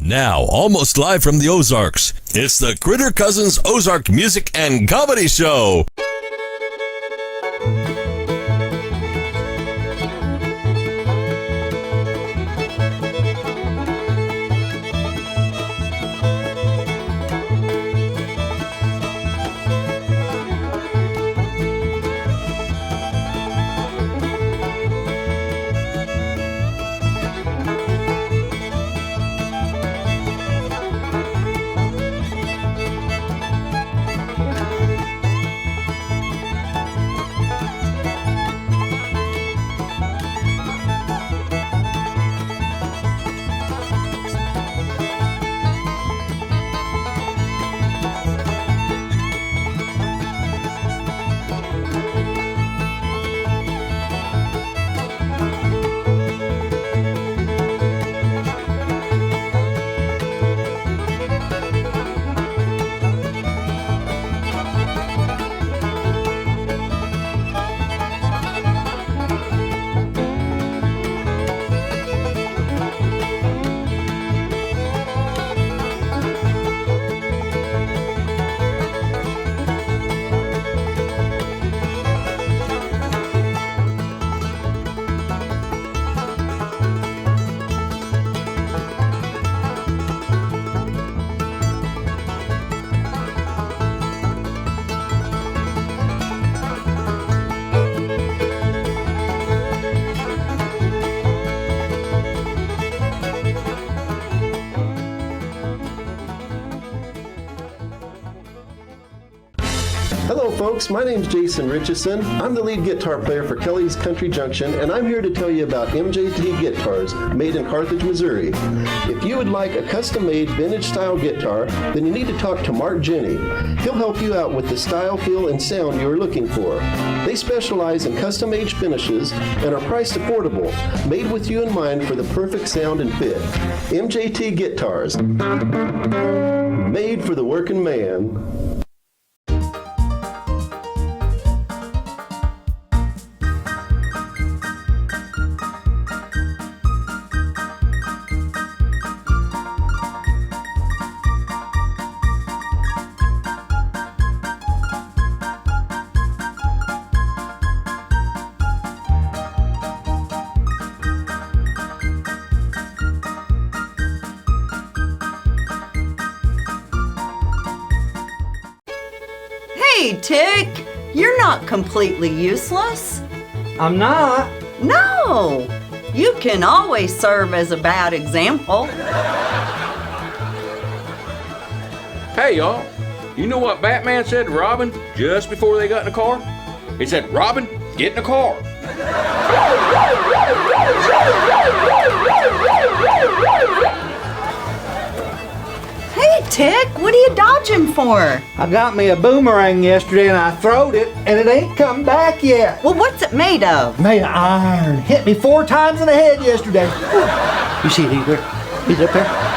Now, almost live from the Ozarks, it's the Critter Cousins Ozark Music and Comedy Show. Hello folks, my name's Jason Richardson. I'm the lead guitar player for Kelly's Country Junction, and I'm here to tell you about MJT guitars made in Carthage, Missouri. If you would like a custom-made vintage-style guitar, then you need to talk to Mark Jenny. He'll help you out with the style, feel, and sound you are looking for. They specialize in custom-aged finishes and are priced affordable, made with you in mind for the perfect sound and fit. MJT guitars, made for the working man. Hey, Tick, you're not completely useless. I'm not. No, you can always serve as a bad example. Hey, y'all. You know what Batman said to Robin just before they got in the car? He said, "Robin, get in the car." Hey, Tick, what are you dodging for? I got me a boomerang yesterday and I throwed it and it ain't come back yet. Well, what's it made of? Made of iron. Hit me 4 times in the head yesterday. You see it either? He's up there.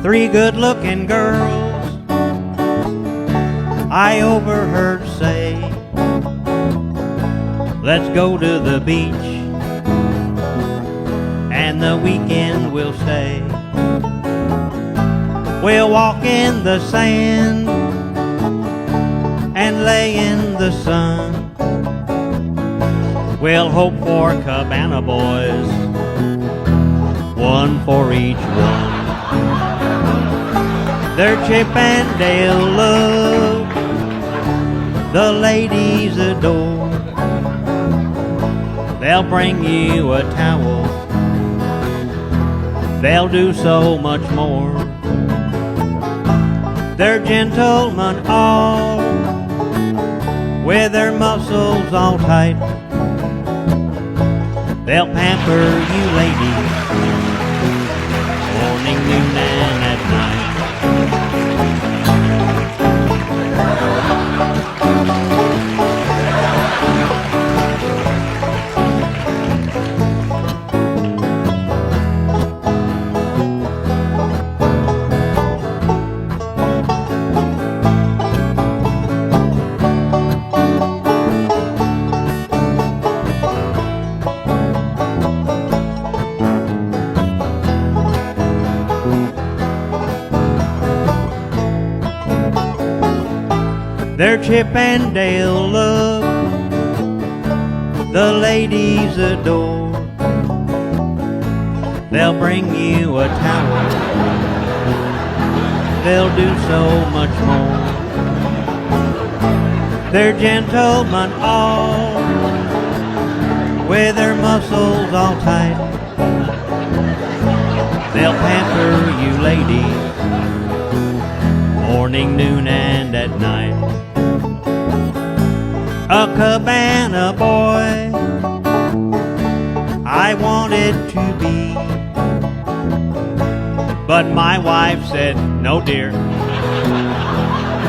3 good-looking girls I overheard say, let's go to the beach and the weekend we'll stay. We'll walk in the sand and lay in the sun. We'll hope for Cabana boys, 1 for each one. They're Chip and Dale love, the ladies adore. They'll bring you a towel, they'll do so much more. They're gentlemen all, with their muscles all tight. They'll pamper you ladies, morning, noon, and at night. Their Chip and Dale look, the ladies adore. They'll bring you a towel, they'll do so much more. They're gentlemen all, with their muscles all tight. They'll pamper you ladies, morning, noon, and at night. A cabana boy I wanted to be, but my wife said, no dear,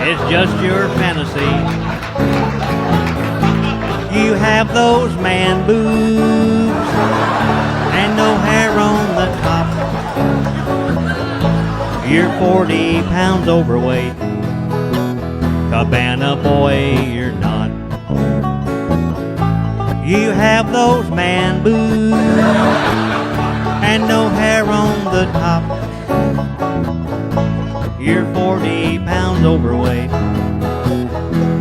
it's just your fantasy. You have those man boobs and no hair on the top. You're 40 pounds overweight, cabana boy, you're not. You have those man boobs and no hair on the top. You're 40 pounds overweight,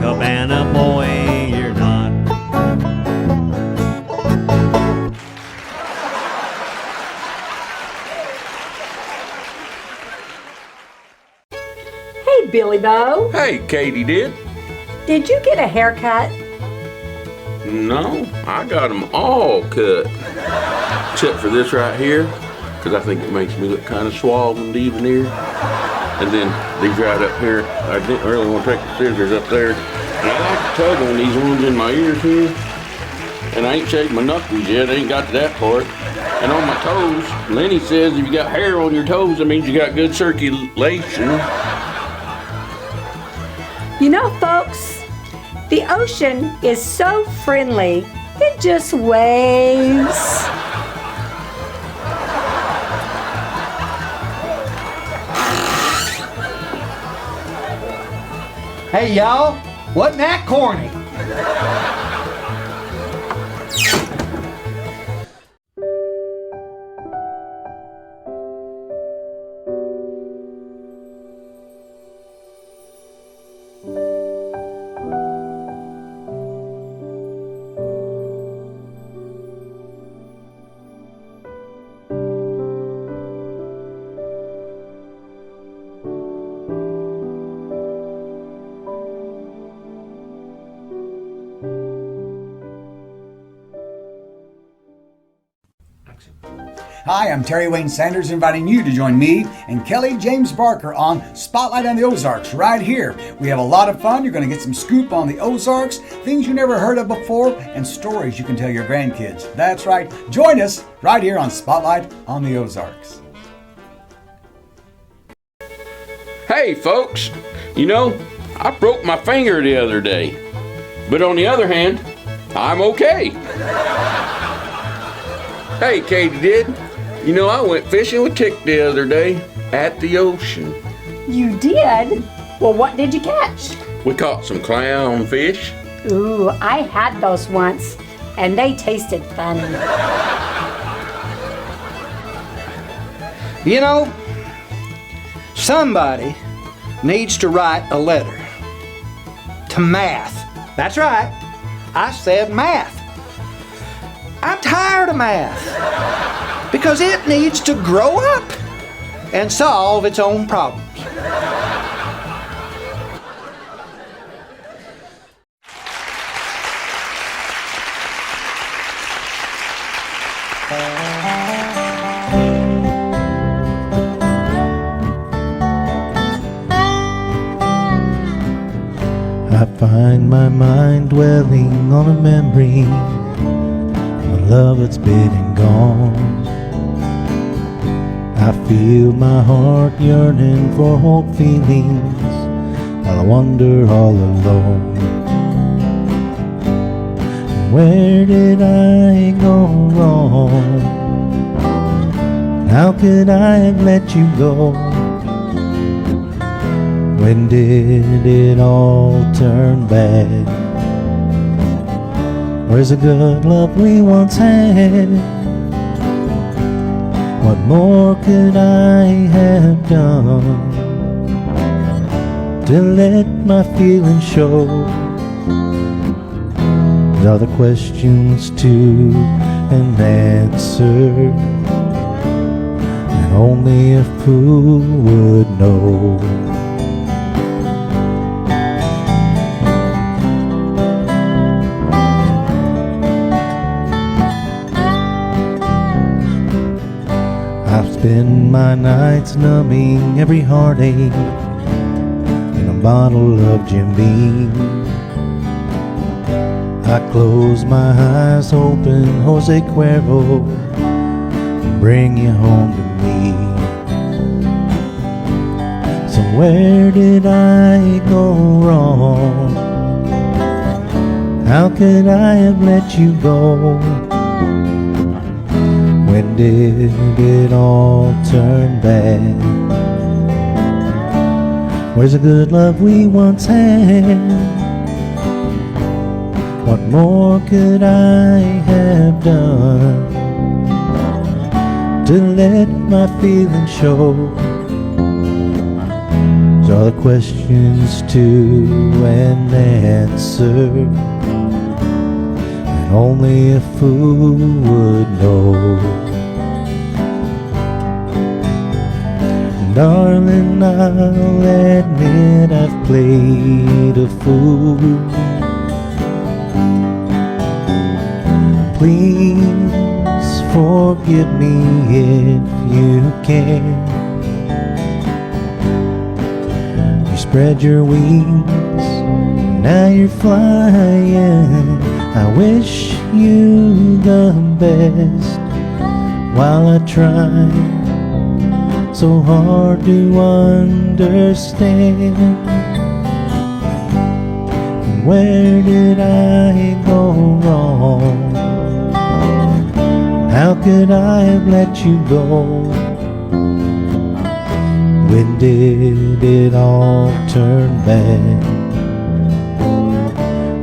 cabana boy, you're not. Hey, Billy Bo. Hey, Katie did. Did you get a haircut? No, I got them all cut. Except for this right here, because I think it makes me look kind of suave and debonair. And then these right up here, I didn't really want to take the scissors up there. And I like to tug on these ones in my ears here. And I ain't shaved my knuckles yet, I ain't got to that part. And on my toes, Lenny says if you got hair on your toes, that means you got good circulation. You know, folks, the ocean is so friendly, it just waves. Hey, y'all, wasn't that corny? Hi, I'm Terry Wayne Sanders, inviting you to join me and Kelly James Barker on Spotlight on the Ozarks right here. We have a lot of fun. You're going to get some scoop on the Ozarks, things you never heard of before, and stories you can tell your grandkids. That's right. Join us right here on Spotlight on the Ozarks. Hey, folks, you know, I broke my finger the other day. But on the other hand, I'm okay. Hey, Katie did. You know, I went fishing with Tick the other day at the ocean. You did? Well, what did you catch? We caught some clownfish. Ooh, I had those once, and they tasted funny. You know, somebody needs to write a letter to math. That's right, I said math. I'm tired of math because it needs to grow up and solve its own problems. I find my mind dwelling on a memory of a love that's been and gone. I feel my heart yearning for old feelings while I wander all alone. Where did I go wrong? How could I have let you go? When did it all turn bad? Where's the good love we once had? What more could I have done to let my feelings show. These are the questions to an answer, and only a fool would know. I've spent my nights numbing every heartache in a bottle of Jim Beam. I close my eyes hoping Jose Cuervo will bring you home to me. So where did I go wrong? How could I have let you go? When did it all turn bad? Where's the good love we once had? What more could I have done to let my feelings show? These are the questions to an answer, and only a fool would know. Darling, I'll admit I've played a fool. Please forgive me if you can. You spread your wings, now you're flying. I wish you the best while I try so hard to understand. Where did I go wrong? How could I have let you go? When did it all turn bad?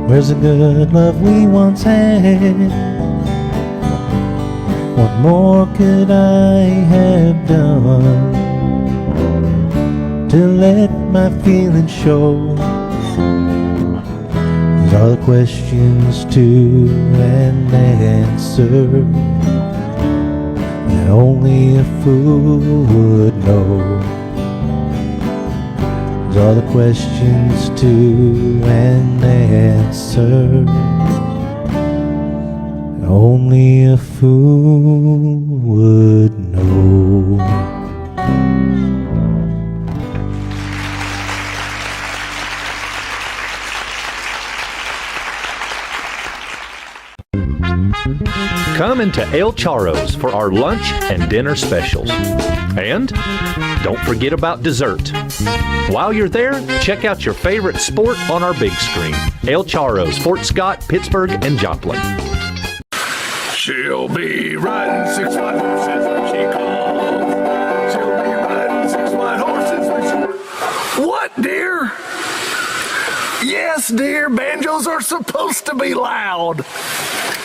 Where's the good love we once had? What more could I have done to let my feelings show? These are the questions to an answer, and only a fool would know. These are the questions to an answer, only a fool would know. Come into El Charro's for our lunch and dinner specials. And don't forget about dessert. While you're there, check out your favorite sport on our big screen. El Charro's, Fort Scott, Pittsburgh, and Joplin. She'll be riding 6 white horses when she comes. She'll be riding 6 white horses when she... What, dear? Yes, dear, banjos are supposed to be loud.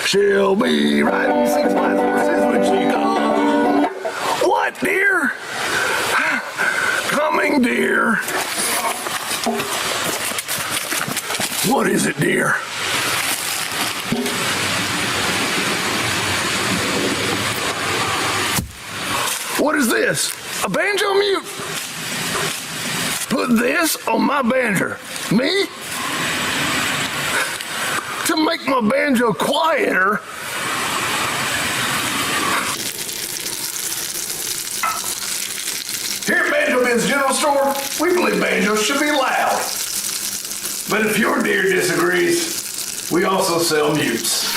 She'll be riding 6 white horses when she comes. What, dear? Coming, dear. What is it, dear? What is this? A banjo mute? Put this on my banjo. Me? To make my banjo quieter? Here at Banjo Ben's General Store, we believe banjos should be loud. But if your dear disagrees, we also sell mutes.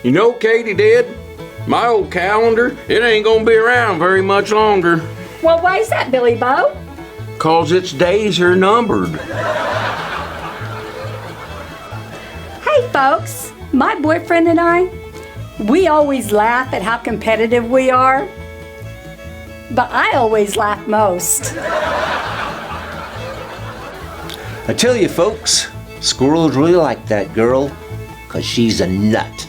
You know, Katie did. My old calendar, it ain't gonna be around very much longer. Well, why is that, Billy Bo? 'Cause its days are numbered. Hey, folks, my boyfriend and I, we always laugh at how competitive we are. but I always laugh most. I tell you, folks, squirrels really like that girl, 'cause she's a nut.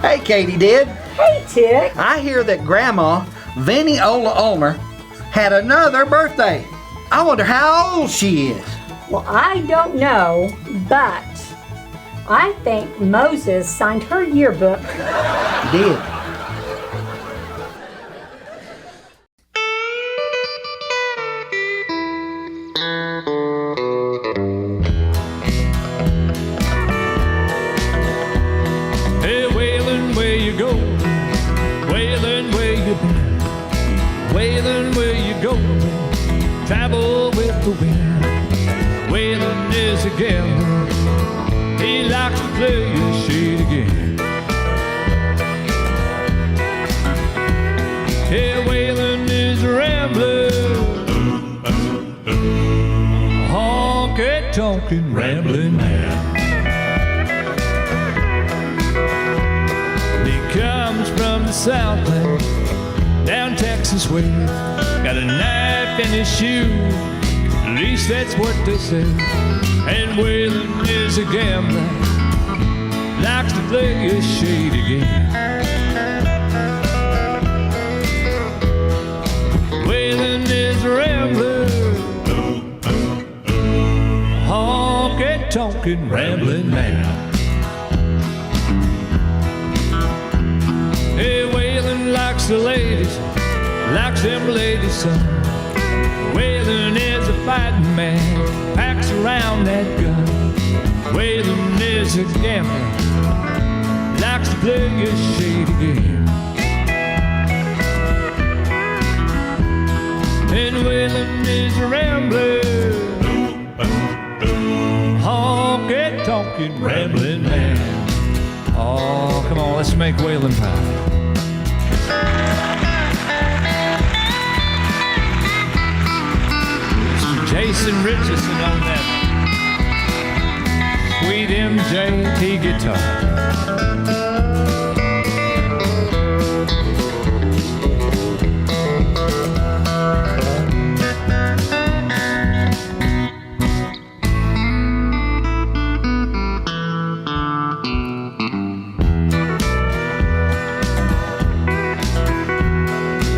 Hey, Katie did. Hey, Tick. I hear that Grandma, Vinnie Ola Ulmer, had another birthday. I wonder how old she is. Well, I don't know, but I think Moses signed her yearbook. He did. Hey, Waylon, where you go? Waylon, where you been? Waylon, where you go? Travel with the wind. Waylon is a gambler. He likes to play his shit again. Hey, Waylon is a rambler. Honky-tonkin' rambling man. He comes from the Southland, down Texas way. Got a knife in his shoe, at least that's what they say. And Waylon is a gambler, likes to play his shade again. Waylon is a rambler, honky-tonkin' rambling man. Hey, Waylon likes the ladies, likes them ladies some. Waylon is a fighting man, packs around that gun. Waylon is a gambler, likes to play his shady game. And Waylon is a rambler, honky-tonkin' rambling man. Oh, come on, let's make Waylon proud. Jason Richardson on that sweet MJT guitar.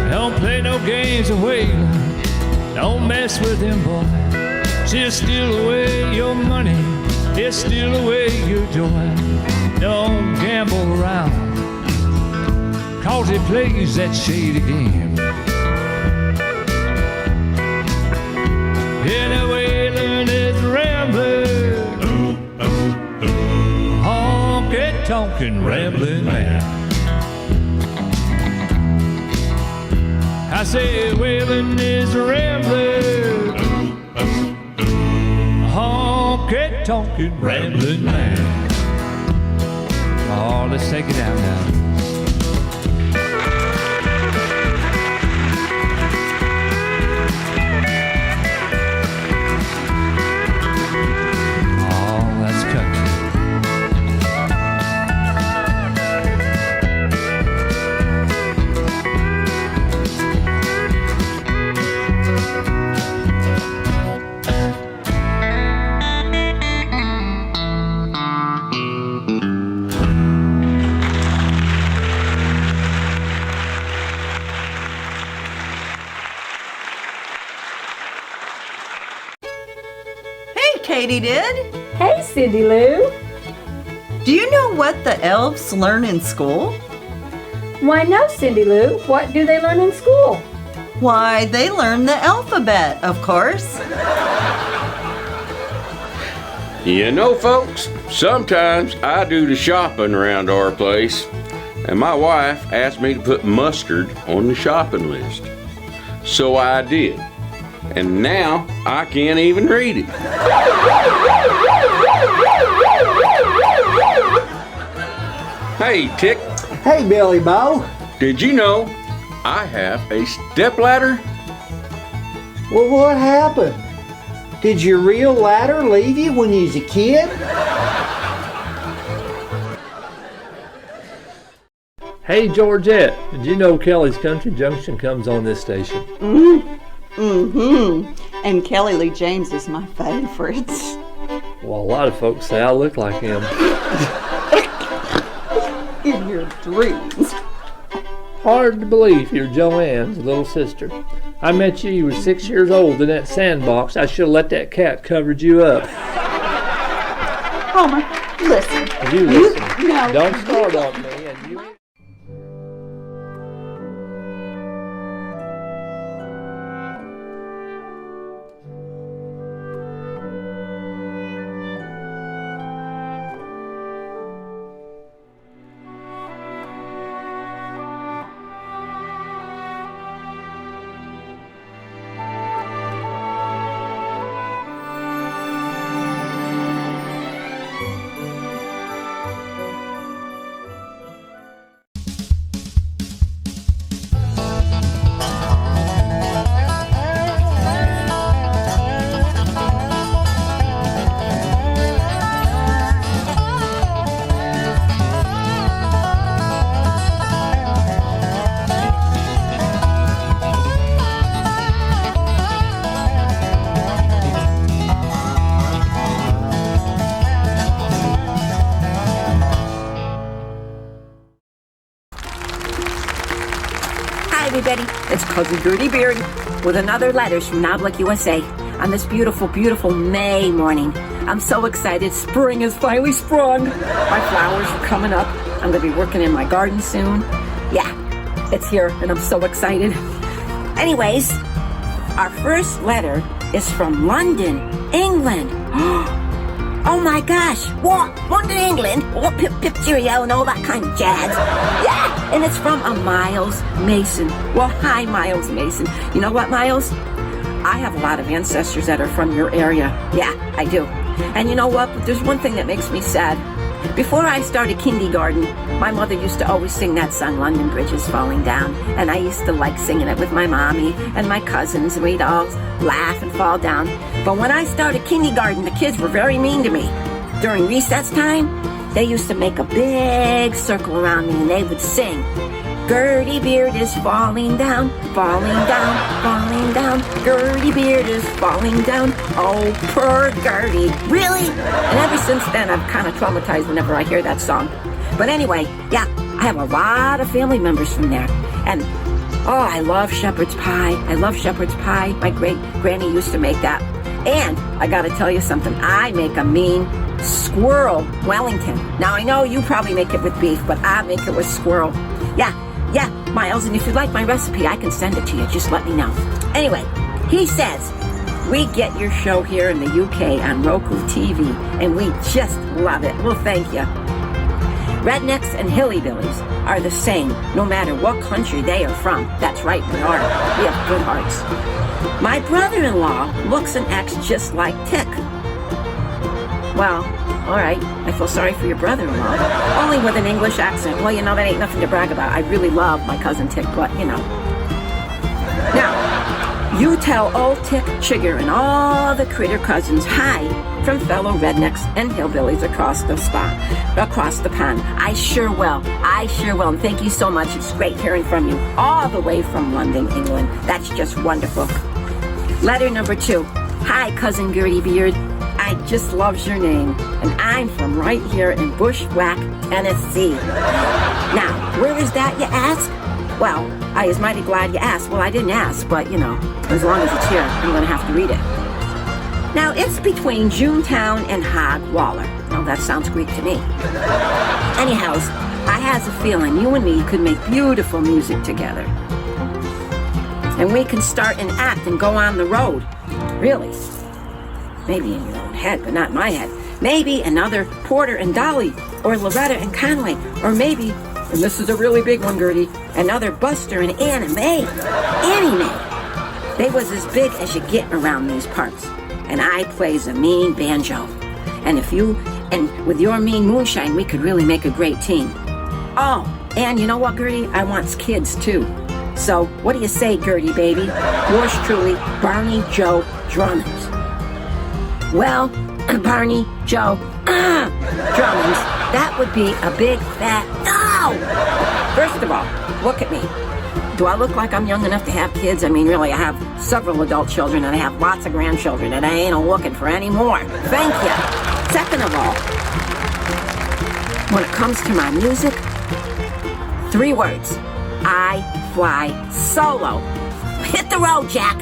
Don't play no games of Waylon. Don't mess with him, boy. She'll steal away your money. He'll steal away your joy. Don't gamble around, 'cause he plays that shady game. Yeah, Waylon is a rambler, honky-tonkin' rambling man. I say Waylon is a rambler, honky-tonkin' rambling man. Oh, let's take it out now. Oh, that's country. Katie did. Hey, Cindy Lou. Do you know what the elves learn in school? Why, no, Cindy Lou. What do they learn in school? Why, they learn the alphabet, of course. You know, folks, sometimes I do the shopping around our place, and my wife asked me to put mustard on the shopping list. So I did. And now I can't even read it. Hey, Tick. Hey, Billy Bo. Did you know I have a stepladder? Well, what happened? Did your real ladder leave you when you was a kid? Hey, Georgette, did you know Kelly's Country Junction comes on this station? Mm-hmm. And Kelly Lee James is my favorite. Well, a lot of folks say I look like him. In your dreams. Hard to believe you're Joanne's little sister. I met you were 6 years old in that sandbox. I should have let that cat covered you up. Homer, listen. You listen. No. Don't start on me. And you. everybody. It's Cousin Gertie Beard with another Letters from Knobloch, USA on this beautiful, beautiful May morning. I'm so excited. Spring has finally sprung. My flowers are coming up. I'm going to be working in my garden soon. Yeah, it's here, and I'm so excited. Anyways, our first letter is from London, England. Oh my gosh, what? London, England? Oh, pip, pip, cheerio, and all that kind of jazz. Yeah, and it's from a Miles Mason. Well, hi, Miles Mason. You know what, Miles? I have a lot of ancestors that are from your area. Yeah, I do. And you know what? But there's one thing that makes me sad. Before I started kindergarten, my mother used to always sing that song, London Bridge is Falling Down. And I used to like singing it with my mommy and my cousins, and we'd all laugh and fall down. But when I started kindergarten, the kids were very mean to me. During recess time, they used to make a big circle around me, and they would sing, Gertie Beard is falling down, falling down, falling down. Gertie Beard is falling down. Oh, poor Gertie. Really? And ever since then, I'm kind of traumatized whenever I hear that song. But anyway, yeah, I have a lot of family members from there. And, oh, I love shepherd's pie. I love shepherd's pie. My great-granny used to make that. And I got to tell you something. I make a mean squirrel Wellington. Now, I know you probably make it with beef, but I make it with squirrel. Yeah, Miles, and if you'd like my recipe, I can send it to you. Just let me know. Anyway, he says, we get your show here in the UK on Roku TV, and we just love it. Well, thank you. Rednecks and hillbillies are the same, no matter what country they are from. That's right, we are. We have good hearts. My brother-in-law looks and acts just like Tick. Well, all right, I feel sorry for your brother-in-law. Only with an English accent. Well, you know, that ain't nothing to brag about. I really love my cousin Tick, but, you know. Now, you tell old Tick Chigger and all the critter cousins hi from fellow rednecks and hillbillies across the pond. I sure will. And thank you so much. It's great hearing from you all the way from London, England. That's just wonderful. Letter number 2. Hi, Cousin Gertie Beard. I just loves your name, and I'm from right here in Bushwhack, Tennessee. Now, where is that, you ask? Well, I is mighty glad you asked. Well, I didn't ask, but, you know, as long as it's here, I'm going to have to read it. Now, it's between Junetown and Hog Waller. Oh, that sounds Greek to me. Anyhows, I has a feeling you and me could make beautiful music together. And we can start an act and go on the road. Really. Maybe in your own head, but not in my head. Maybe another Porter and Dolly, or Loretta and Conway, or maybe, and this is a really big one, Gertie, another Buster and Annie Mae. They was as big as you get around these parts. And I plays a mean banjo. And with your mean moonshine, we could really make a great team. Oh, and you know what, Gertie? I wants kids, too. So, what do you say, Gertie, baby? Yours truly, Barney Joe Drummond. Well, Barney Joe Drummonds, that would be a big fat no! First of all, look at me. Do I look like I'm young enough to have kids? I mean, really, I have several adult children and I have lots of grandchildren and I ain't looking for any more. Thank you. Second of all, when it comes to my music, 3 words. I fly solo. Hit the road, Jack.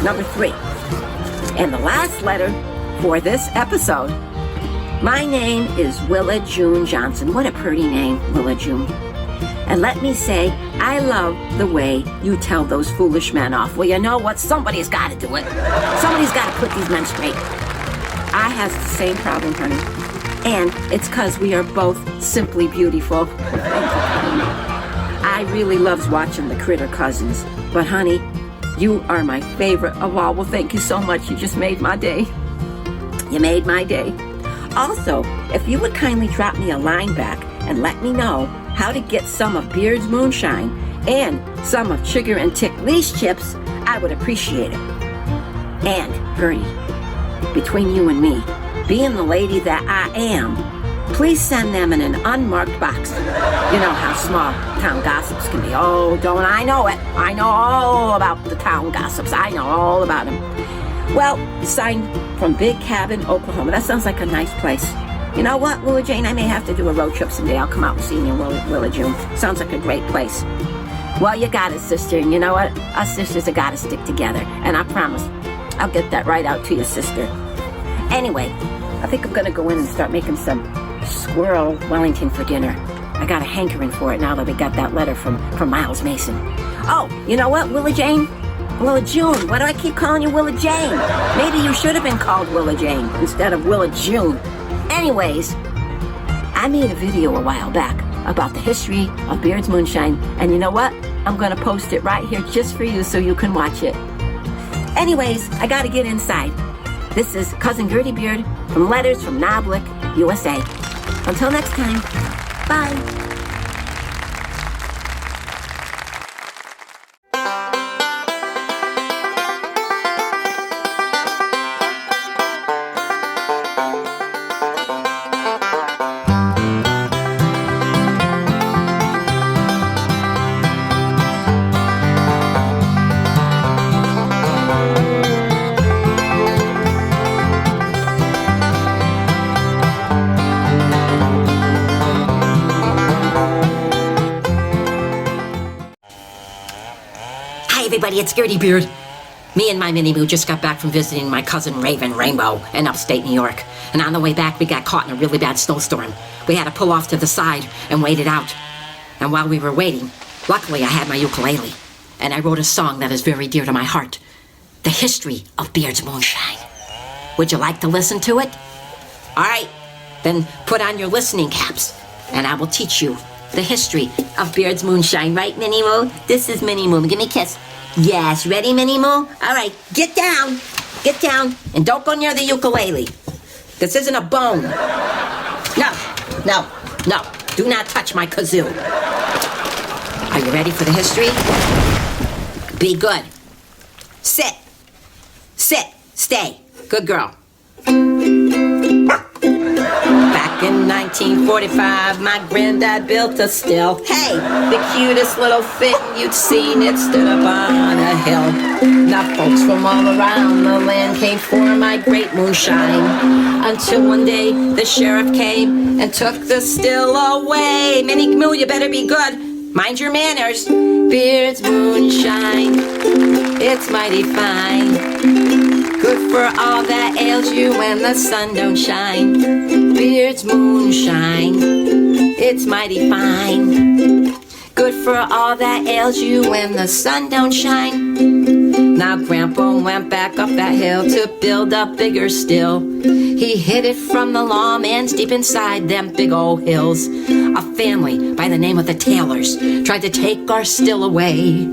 Number 3. And the last letter for this episode. My name is Willa June Johnson. What a pretty name, Willa June. And let me say, I love the way you tell those foolish men off. Well, you know what? Somebody's got to do it. Somebody's got to put these men straight. I have the same problem, honey. And it's because we are both simply beautiful. I really loves watching the Critter Cousins. But, honey, you are my favorite of all. Well, thank you so much. You just made my day. You made my day. Also, if you would kindly drop me a line back and let me know how to get some of Beard's Moonshine and some of Chigger and Tick Lee's chips, I would appreciate it. And, Gertie, between you and me, being the lady that I am, please send them in an unmarked box. You know how small town gossips can be. Oh, don't I know it. I know all about the town gossips. I know all about them. Well, signed from Big Cabin, Oklahoma. That sounds like a nice place. You know what, Willa Jane? I may have to do a road trip someday. I'll come out and see you in Willa June. Sounds like a great place. Well, you got it, sister. And you know what? Us sisters have got to stick together. And I promise, I'll get that right out to you, sister. Anyway, I think I'm going to go in and start making some squirrel Wellington for dinner. I got a hankering for it now that we got that letter from Miles Mason. Oh, you know what, Willa Jane? Willa June. Why do I keep calling you Willa Jane? Maybe you should have been called Willa Jane instead of Willa June. Anyways, I made a video a while back about the history of Beard's Moonshine, and you know what? I'm going to post it right here just for you so you can watch it. Anyways, I got to get inside. This is Cousin Gertie Beard from Letters from Knoblich, USA. Until next time, bye. Everybody, it's Gertie Beard. Me and my Mini-Moo just got back from visiting my cousin Raven Rainbow in upstate New York. And on the way back, we got caught in a really bad snowstorm. We had to pull off to the side and wait it out. And while we were waiting, luckily I had my ukulele. And I wrote a song that is very dear to my heart. The history of Beard's Moonshine. Would you like to listen to it? All right, then put on your listening caps. And I will teach you the history of Beard's Moonshine. Right, Mini-Moo? This is Mini-Moo. Give me a kiss. Yes, ready, Mini-Moo? All right, get down, and don't go near the ukulele. This isn't a bone. No, do not touch my kazoo. Are you ready for the history? Be good. Sit, stay. Good girl. Back in 1945, my granddad built a still. Hey, the cutest little thing you'd seen. It stood up on a hill. Now folks from all around the land came for my great moonshine. Until one day the sheriff came and took the still away. Mini-Moo, you better be good. Mind your manners. Beard's Moonshine, it's mighty fine. Good for all that ails you when the sun don't shine. Beard's Moonshine, it's mighty fine. Good for all that ails you when the sun don't shine. Now Grandpa went back up that hill to build a bigger still. He hid it from the lawmans deep inside them big old hills. A family by the name of the Taylors tried to take our still away.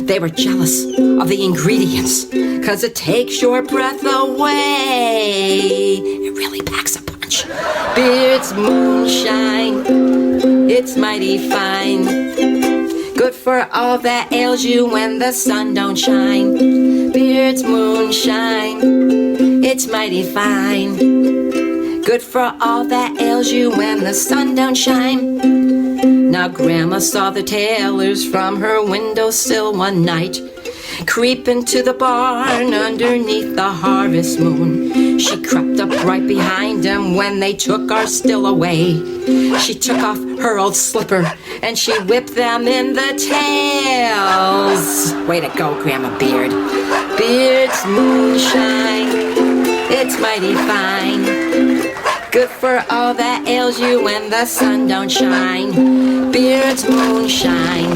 They were jealous of the ingredients, 'cause it takes your breath away. It really packs a punch. Beard's Moonshine, it's mighty fine. Good for all that ails you when the sun don't shine. Beard's Moonshine, it's mighty fine. Good for all that ails you when the sun don't shine. Now Grandma saw the tailors from her windowsill one night, creep into the barn underneath the harvest moon. She crept up right behind them when they took our still away. She took off her old slipper and she whipped them in the tails. Way to go, Grandma Beard. Beard's moonshine, it's mighty fine. Good for all that ails you when the sun don't shine. Beard's moonshine.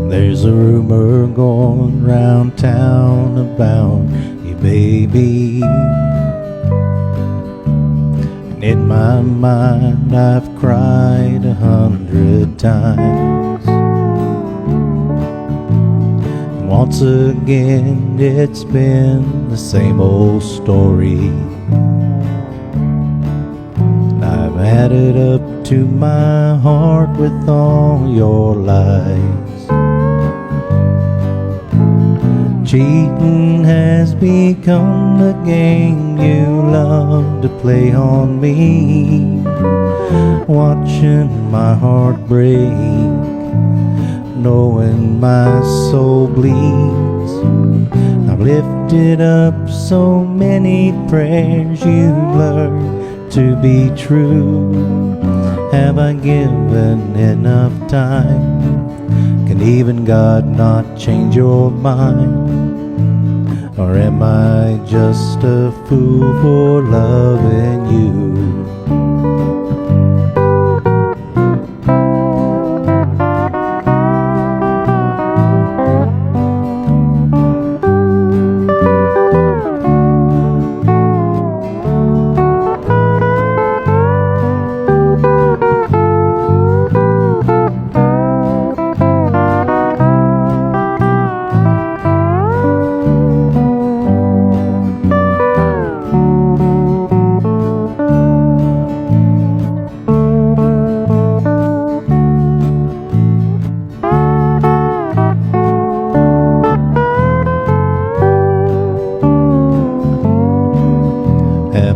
There's a rumor going round town about you, baby. And in my mind I've cried 100 times. And once again it's been the same old story. I've added up to my heart with all your lies. Cheating has become the game you love to play on me. Watching my heart break, knowing my soul bleeds. I've lifted up so many prayers you've learned to be true. Have I given enough time? Can even God not change your mind? Or am I just a fool for loving you?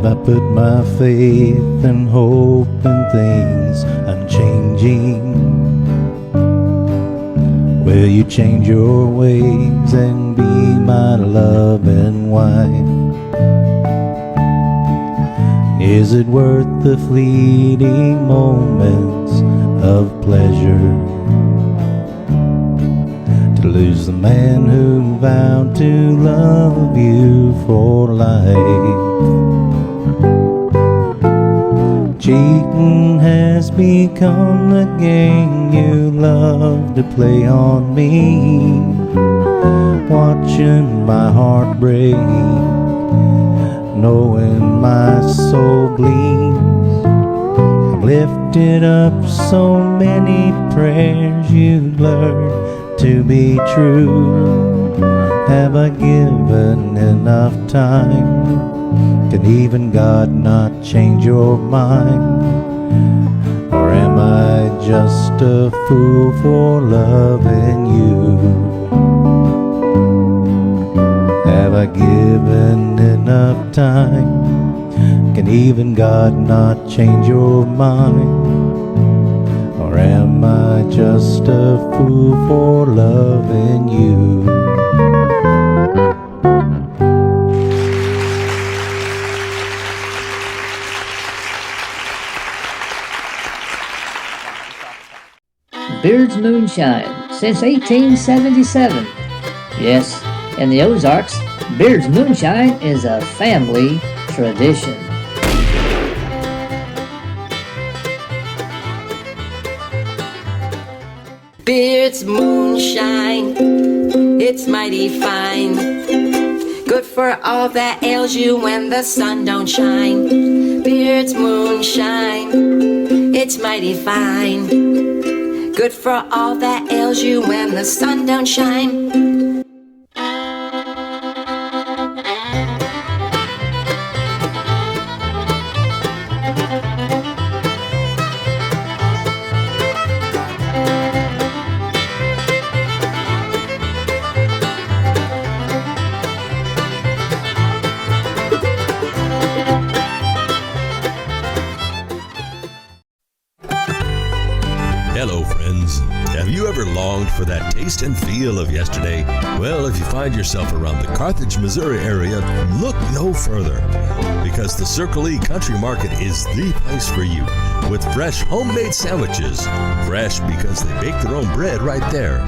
I put my faith and hope in things unchanging. Will you change your ways and be my loving wife? Is it worth the fleeting moments of pleasure to lose the man who vowed to love you for life? Cheating has become the game you love to play on me. Watching my heart break, knowing my soul bleeds. I've lifted up so many prayers you learned to be true. Have I given enough time? Can even God not change your mind? Or am I just a fool for loving you? Have I given enough time? Can even God not change your mind? Or am I just a fool for loving you? Beard's Moonshine since 1877. Yes, in the Ozarks, Beard's Moonshine is a family tradition. Beard's Moonshine, it's mighty fine. Good for all that ails you when the sun don't shine. Beard's Moonshine, it's mighty fine. Good for all that ails you when the sun don't shine. Hello, friends. Have you ever longed for that taste and feel of yesterday? Well, if you find yourself around the Carthage, Missouri area, look no further, because the Circle E Country Market is the place for you, with fresh homemade sandwiches. Fresh because they bake their own bread right there.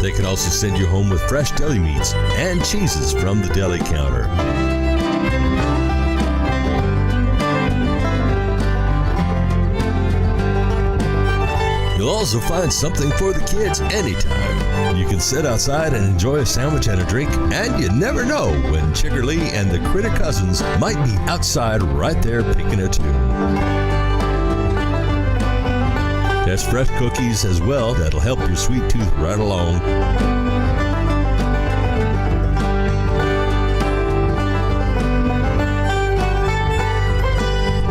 They can also send you home with fresh deli meats and cheeses from the deli counter. You'll also find something for the kids anytime. You can sit outside and enjoy a sandwich and a drink, and you never know when Chickerlee and the Critter Cousins might be outside right there picking a tune. There's fresh cookies as well that'll help your sweet tooth right along.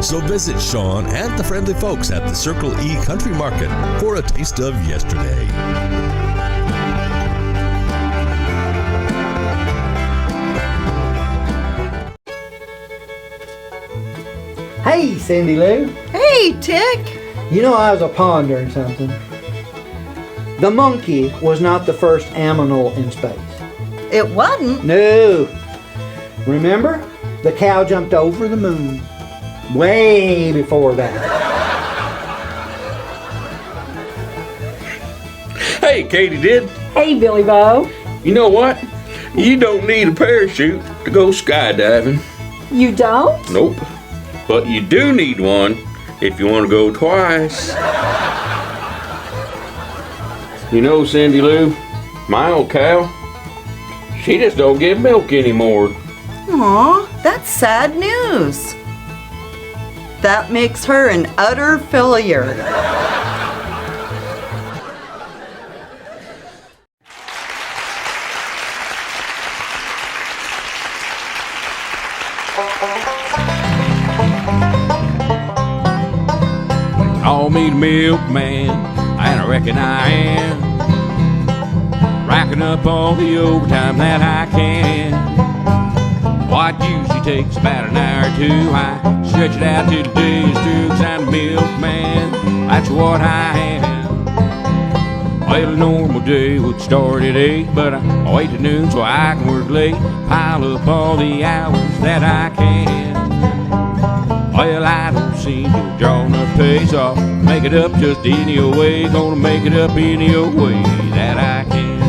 So visit Sean and the friendly folks at the Circle E Country Market for a taste of yesterday. Hey, Cindy Lou. Hey, Tick. You know, I was pondering something. The monkey was not the first animal in space. It wasn't? No. Remember? The cow jumped over the moon. Way before that. Hey, Katie did. Hey, Billy Bo. You know what? You don't need a parachute to go skydiving. You don't? Nope. But you do need one if you want to go twice. You know, Cindy Lou, my old cow, she just don't give milk anymore. Aw, that's sad news. That makes her an utter failure. Call me the milkman, and I reckon I am. Racking up all the overtime that I can. What usually takes about an hour or two, I stretch it out till the day is through, 'cause I'm a milkman, that's what I am. Well, a normal day would start at 8, but I wait till noon so I can work late, pile up all the hours that I can. Well, I don't seem to draw enough pay, so I'll make it up just any old way. Gonna make it up any old way that I can.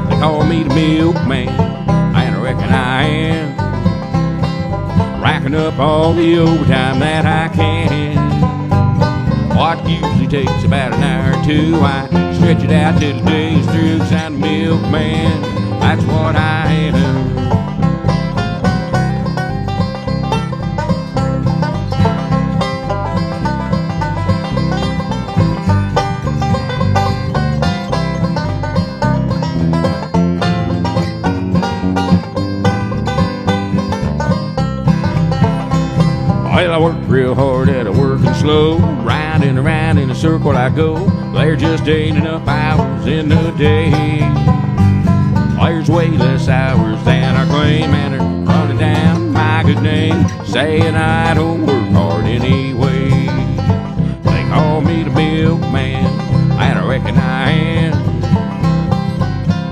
They call me the milkman, and I reckon I am. Racking up all the overtime that I can. What usually takes about an hour or two, I stretch it out till the day is through, 'cause I'm a milkman, that's what I am. Well, I work real hard at a working slow, round and around in a circle I go. There just ain't enough hours in the day. There's way less hours than our claim, and they're running down my good name, saying I don't work hard anyway. They call me the milkman, and I reckon I am,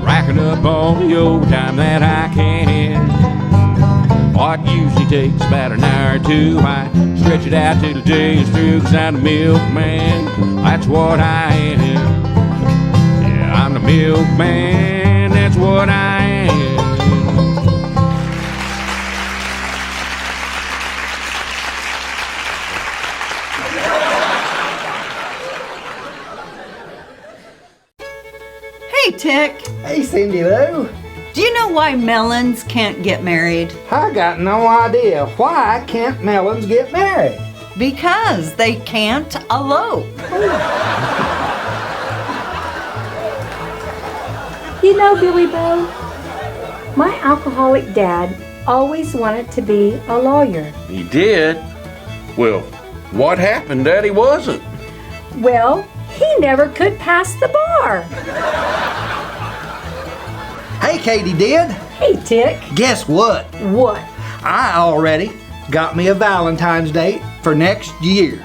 racking up all the overtime that I can. What usually takes about an hour or two, I stretch it out till the day is through, 'cause I'm the milkman, that's what I am. Yeah, I'm the milkman, that's what I am. Hey, Tick. Hey, Cindy Lou. Do you know why melons can't get married? I got no idea. Why can't melons get married? Because they can't elope. You know, Billy Bo, my alcoholic dad always wanted to be a lawyer. He did? Well, what happened that he wasn't? Well, he never could pass the bar. Hey, Katie did. Hey, Tick. Guess what? What? I already got me a Valentine's date for next year.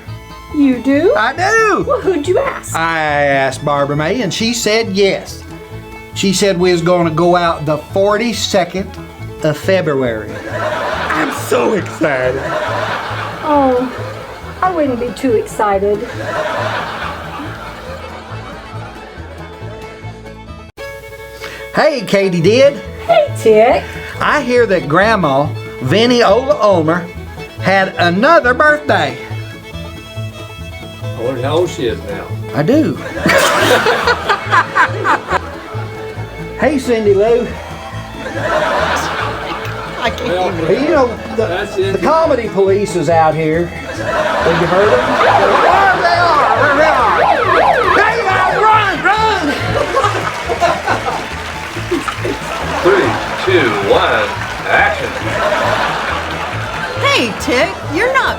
You do? I do. Well, who'd you ask? I asked Barbara May, and she said yes. She said we was going to go out the 42nd of February. I'm so excited. Oh, I wouldn't be too excited. Hey, Katie did. Hey, Tick. I hear that Grandma, Vinnie Ola Omer, had another birthday. I wonder how old she is now. I do. Hey, Cindy Lou. I can't even. Hey, you know, the comedy police is out here. Have you heard of them? There they are! There they are! Hey, guys, run! Run! 3, 2, 1, action. Hey, Tick, you're not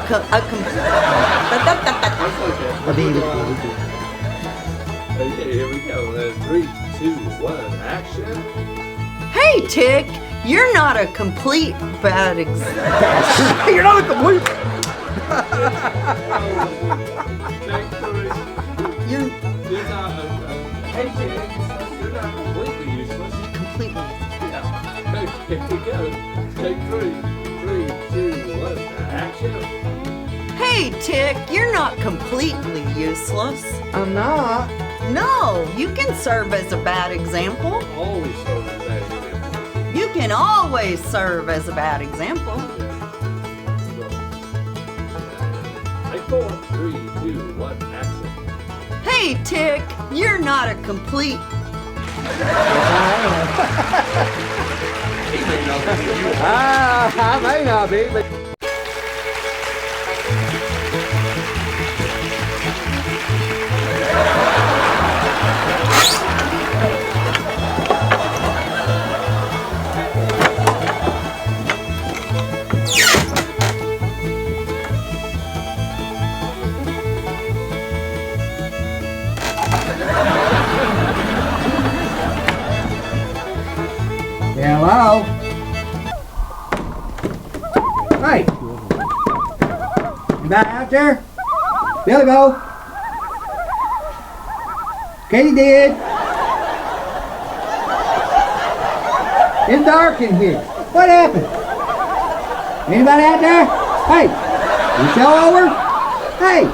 Okay, here we go. 3, 2, 1, action. Hey, Tick, you're not a complete bad example. You're not a complete. You're not completely useless. Completely. Yeah. Okay, here we go. Take 3, 2, 1, action. Hey, Tick, you're not completely useless. I'm not. No, you can serve as a bad example. Always serve as a bad example. You can always serve as a bad example. Take 4, 3, 2, 1, action. Hey, Tick, you're not a complete. He may not be you. I may not be, but. Hello? Hey! Anybody out there? Billy Bo? Katie did. It's dark in here. What happened? Anybody out there? Hey! You still over? Hey!